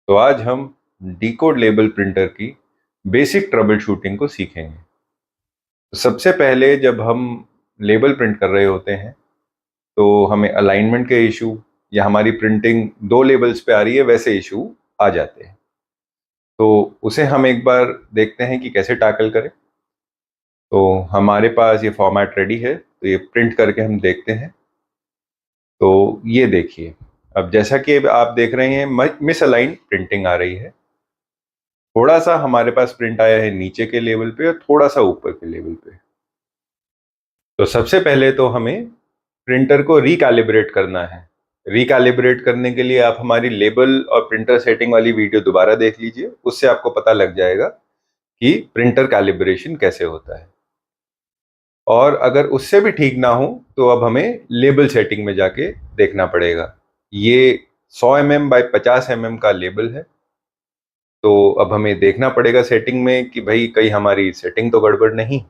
तो आज हम डीकोड लेबल प्रिंटर की बेसिक ट्रबल शूटिंग को सीखेंगे। तो सबसे पहले जब हम लेबल प्रिंट कर रहे होते हैं तो हमें अलाइनमेंट के इशू या हमारी प्रिंटिंग दो लेबल्स पे आ रही है वैसे इशू आ जाते हैं। तो उसे हम एक बार देखते हैं कि कैसे टैकल करें। तो हमारे पास ये फॉर्मेट रेडी है, तो ये प्रिंट करके हम देखते हैं। तो ये देखिए, अब जैसा कि अब आप देख रहे हैं मिस अलाइन प्रिंटिंग आ रही है। थोड़ा सा हमारे पास प्रिंट आया है नीचे के लेवल पे और थोड़ा सा ऊपर के लेवल पे। तो सबसे पहले तो हमें प्रिंटर को रिकैलिब्रेट करना है। रिकैलिब्रेट करने के लिए आप हमारी लेबल और प्रिंटर सेटिंग वाली वीडियो दोबारा देख लीजिए, उससे आपको पता लग जाएगा कि प्रिंटर कैलिब्रेशन कैसे होता है। और अगर उससे भी ठीक ना हो तो अब हमें लेबल सेटिंग में जाके देखना पड़ेगा। ये 100 mm बाय 50 mm का लेबल है। तो अब हमें देखना पड़ेगा सेटिंग में कि भाई कहीं हमारी सेटिंग तो गड़बड़ नहीं।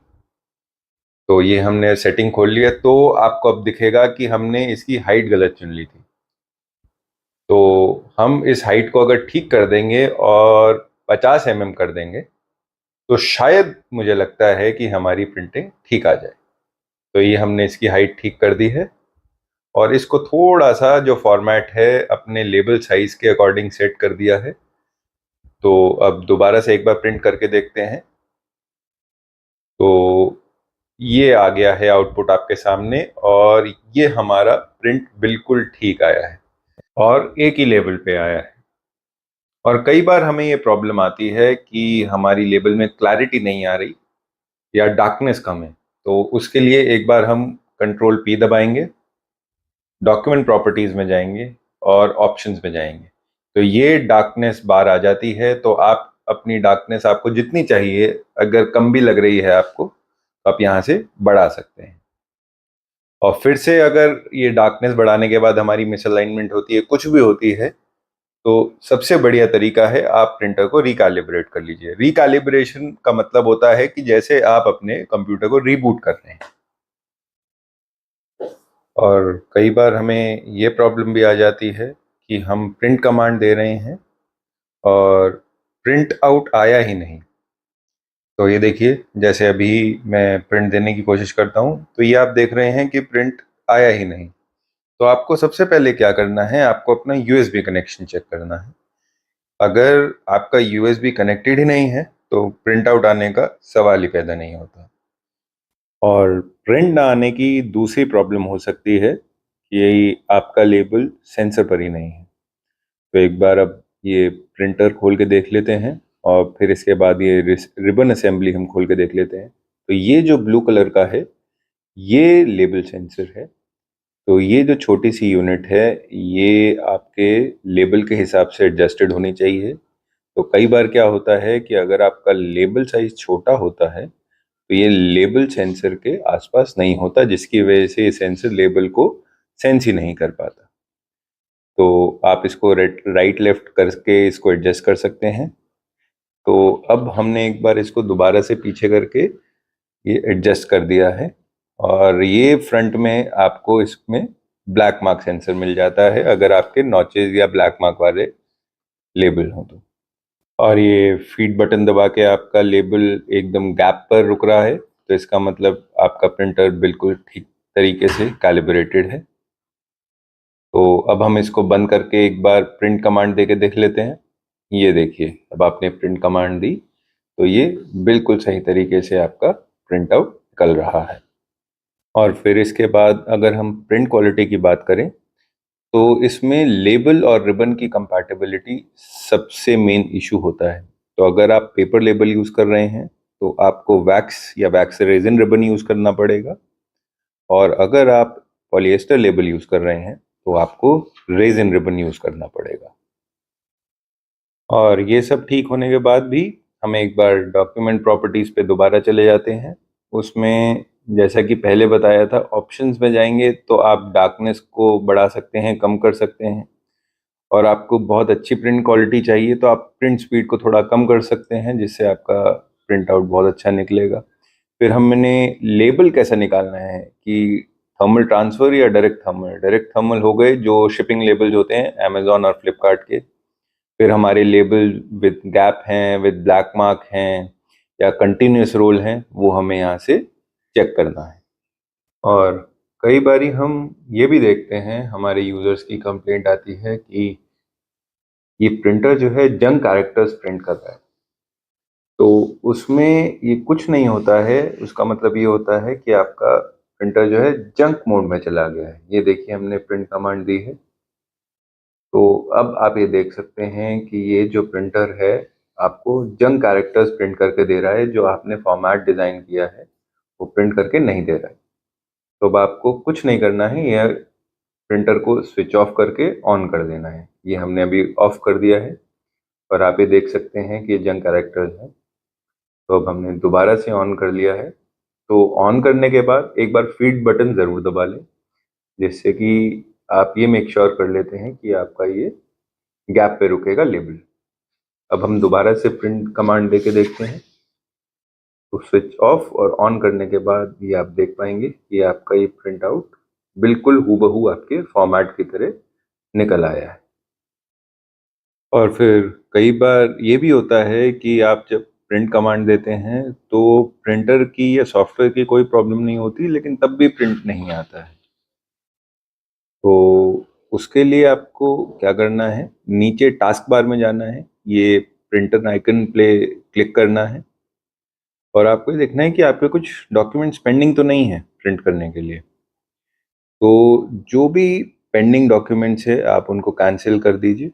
तो ये हमने सेटिंग खोल लिया, तो आपको अब दिखेगा कि हमने इसकी हाइट गलत चुन ली थी। तो हम इस हाइट को अगर ठीक कर देंगे और 50 mm कर देंगे तो शायद मुझे लगता है कि हमारी प्रिंटिंग ठीक आ जाए। तो ये हमने इसकी हाइट ठीक कर दी है और इसको थोड़ा सा जो फॉर्मेट है अपने लेबल साइज के अकॉर्डिंग सेट कर दिया है। तो अब दोबारा से एक बार प्रिंट करके देखते हैं। तो ये आ गया है आउटपुट आपके सामने और ये हमारा प्रिंट बिल्कुल ठीक आया है और एक ही लेवल पे आया है। और कई बार हमें ये प्रॉब्लम आती है कि हमारी लेबल में क्लैरिटी नहीं आ रही या डार्कनेस कम है। तो उसके लिए एक बार हम कंट्रोल पी दबाएंगे, डॉक्यूमेंट प्रॉपर्टीज में जाएंगे और ऑप्शंस में जाएंगे। तो ये डार्कनेस बार आ जाती है, तो आप अपनी डार्कनेस आपको जितनी चाहिए, अगर कम भी लग रही है आपको तो आप यहाँ से बढ़ा सकते हैं। और फिर से अगर ये डार्कनेस बढ़ाने के बाद हमारी मिसअलाइनमेंट होती है, कुछ भी होती है, तो सबसे बढ़िया तरीका है आप प्रिंटर को रिकैलिब्रेट कर लीजिए। रिकैलिब्रेशन का मतलब होता है कि जैसे आप अपने कंप्यूटर को रीबूट कर रहे हैं। और कई बार हमें ये प्रॉब्लम भी आ जाती है कि हम प्रिंट कमांड दे रहे हैं और प्रिंट आउट आया ही नहीं। तो ये देखिए, जैसे अभी मैं प्रिंट देने की कोशिश करता हूँ तो ये आप देख रहे हैं कि प्रिंट आया ही नहीं। तो आपको सबसे पहले क्या करना है, आपको अपना यूएसबी कनेक्शन चेक करना है। अगर आपका यूएसबी कनेक्टेड ही नहीं है तो प्रिंट आउट आने का सवाल ही पैदा नहीं होता। और प्रिंट ना आने की दूसरी प्रॉब्लम हो सकती है कि यही आपका लेबल सेंसर पर ही नहीं है। तो एक बार अब ये प्रिंटर खोल के देख लेते हैं और फिर इसके बाद ये रिबन असेंबली हम खोल के देख लेते हैं। तो ये जो ब्लू कलर का है ये लेबल सेंसर है। तो ये जो छोटी सी यूनिट है ये आपके लेबल के हिसाब से एडजस्टेड होनी चाहिए। तो कई बार क्या होता है कि अगर आपका लेबल साइज छोटा होता है तो ये लेबल सेंसर के आसपास नहीं होता, जिसकी वजह से ये सेंसर लेबल को सेंस ही नहीं कर पाता। तो आप इसको राइट लेफ्ट करके इसको एडजस्ट कर सकते हैं। तो अब हमने एक बार इसको दोबारा से पीछे करके ये एडजस्ट कर दिया है और ये फ्रंट में आपको इसमें ब्लैक मार्क सेंसर मिल जाता है अगर आपके नॉचेज या ब्लैक मार्क वाले लेबल हो तो। और ये फीड बटन दबा के आपका लेबल एकदम गैप पर रुक रहा है, तो इसका मतलब आपका प्रिंटर बिल्कुल ठीक तरीके से कैलिब्रेटेड है। तो अब हम इसको बंद करके एक बार प्रिंट कमांड दे के देख लेते हैं। ये देखिए, अब आपने प्रिंट कमांड दी तो ये बिल्कुल सही तरीके से आपका प्रिंट आउट निकल रहा है। और फिर इसके बाद अगर हम प्रिंट क्वालिटी की बात करें तो इसमें लेबल और रिबन की कंपैटिबिलिटी सबसे मेन इशू होता है। तो अगर आप पेपर लेबल यूज़ कर रहे हैं तो आपको वैक्स या वैक्स रेजिन रिबन यूज़ करना पड़ेगा। और अगर आप पॉलिएस्टर लेबल यूज़ कर रहे हैं तो आपको रेजिन रिबन यूज़ करना पड़ेगा। और ये सब ठीक होने के बाद भी हम एक बार डॉक्यूमेंट प्रॉपर्टीज़ पे दोबारा चले जाते हैं। उसमें जैसा कि पहले बताया था, ऑप्शंस में जाएंगे तो आप डार्कनेस को बढ़ा सकते हैं, कम कर सकते हैं। और आपको बहुत अच्छी प्रिंट क्वालिटी चाहिए तो आप प्रिंट स्पीड को थोड़ा कम कर सकते हैं, जिससे आपका प्रिंट आउट बहुत अच्छा निकलेगा। फिर हमने लेबल कैसा निकालना है कि थर्मल ट्रांसफ़र या डायरेक्ट थर्मल। डायरेक्ट थर्मल हो गए जो शिपिंग लेबल्स होते हैं अमेजोन और फ्लिपकार्ट के। फिर हमारे लेबल विद गैप हैं, विद ब्लैक मार्क हैं या कंटिन्यूस रोल हैं, वो हमें यहाँ से चेक करना है। और कई बारी हम ये भी देखते हैं, हमारे यूजर्स की कंप्लेंट आती है कि ये प्रिंटर जो है जंक कैरेक्टर्स प्रिंट कर रहा है। तो उसमें ये कुछ नहीं होता है, उसका मतलब ये होता है कि आपका प्रिंटर जो है जंक मोड में चला गया है। ये देखिए हमने प्रिंट कमांड दी है, तो अब आप ये देख सकते हैं कि ये जो प्रिंटर है आपको जंक कैरेक्टर्स प्रिंट करके दे रहा है, जो आपने फॉर्मेट डिज़ाइन किया है वो प्रिंट करके नहीं दे रहा है। तो अब आपको कुछ नहीं करना है, यह प्रिंटर को स्विच ऑफ करके ऑन कर देना है। ये हमने अभी ऑफ कर दिया है और आप ये देख सकते हैं कि ये जंक कैरेक्टर्स हैं। तो अब हमने दोबारा से ऑन कर लिया है। तो ऑन करने के बाद एक बार फीड बटन ज़रूर दबा लें, जिससे कि आप ये मेक श्योर कर लेते हैं कि आपका ये गैप पे रुकेगा लेबल। अब हम दोबारा से प्रिंट कमांड देके देखते हैं। तो स्विच ऑफ और ऑन करने के बाद ये आप देख पाएंगे कि आपका ये प्रिंट आउट बिल्कुल हूबहू आपके फॉर्मेट की तरह निकल आया है। और फिर कई बार ये भी होता है कि आप जब प्रिंट कमांड देते हैं तो प्रिंटर की या सॉफ्टवेयर की कोई प्रॉब्लम नहीं होती, लेकिन तब भी प्रिंट नहीं आता है। तो उसके लिए आपको क्या करना है, नीचे टास्क बार में जाना है, ये प्रिंटर आइकन पे क्लिक करना है और आपको ये देखना है कि आपके कुछ डॉक्यूमेंट्स पेंडिंग तो नहीं है प्रिंट करने के लिए। तो जो भी पेंडिंग डॉक्यूमेंट्स है आप उनको कैंसिल कर दीजिए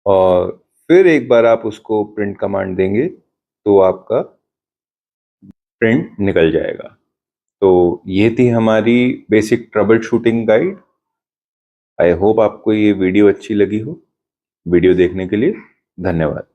और फिर एक बार आप उसको प्रिंट कमांड देंगे तो आपका प्रिंट निकल जाएगा। तो ये थी हमारी basic trouble shooting guide. I hope आपको ये वीडियो अच्छी लगी हो। वीडियो देखने के लिए धन्यवाद।